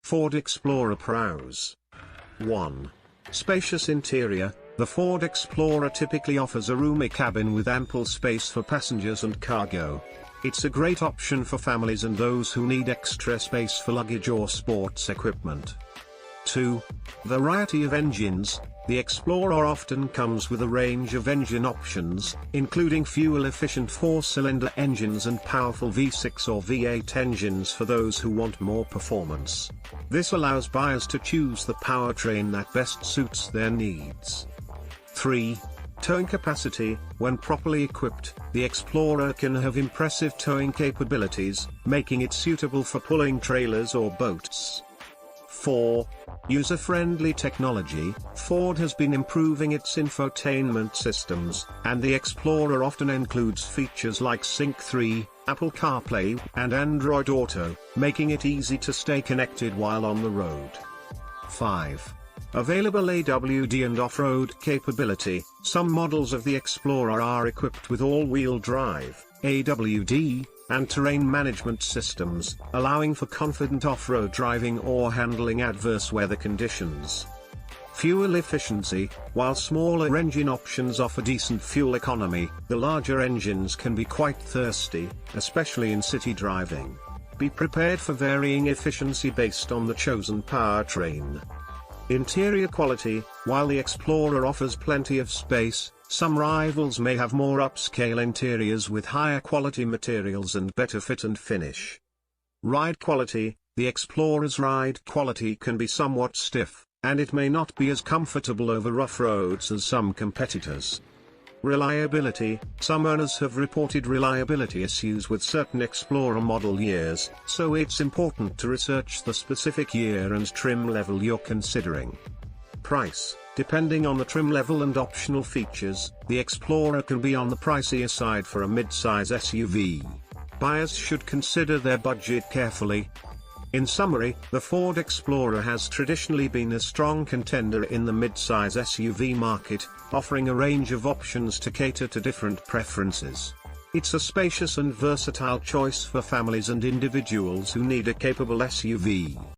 Ford Explorer Pros. 1. Spacious interior. The Ford Explorer typically offers a roomy cabin with ample space for passengers and cargo. It's a great option for families and those who need extra space for luggage or sports equipment. 2. Variety of engines. The Explorer often comes with a range of engine options, including fuel-efficient 4-cylinder engines and powerful V6 or V8 engines for those who want more performance. This allows buyers to choose the powertrain that best suits their needs. 3. Towing capacity. When properly equipped, the Explorer can have impressive towing capabilities, making it suitable for pulling trailers or boats. 4. User-friendly technology. Ford has been improving its infotainment systems, and the Explorer often includes features like Sync 3, Apple CarPlay, and Android Auto, making it easy to stay connected while on the road. 5. Available AWD and off-road capability. Some models of the Explorer are equipped with all-wheel drive, AWD, and terrain management systems, allowing for confident off-road driving or handling adverse weather conditions. Fuel efficiency. While smaller engine options offer decent fuel economy, the larger engines can be quite thirsty, especially in city driving. Be prepared for varying efficiency based on the chosen powertrain. Interior quality. While the Explorer offers plenty of space, some rivals may have more upscale interiors with higher quality materials and better fit and finish. Ride quality. The Explorer's ride quality can be somewhat stiff, and it may not be as comfortable over rough roads as some competitors. Reliability. Some owners have reported reliability issues with certain Explorer model years, so it's important to research the specific year and trim level you're considering. Price. Depending on the trim level and optional features, the Explorer can be on the pricier side for a mid-size SUV. Buyers should consider their budget carefully. In summary, the Ford Explorer has traditionally been a strong contender in the mid-size SUV market, offering a range of options to cater to different preferences. It's a spacious and versatile choice for families and individuals who need a capable SUV.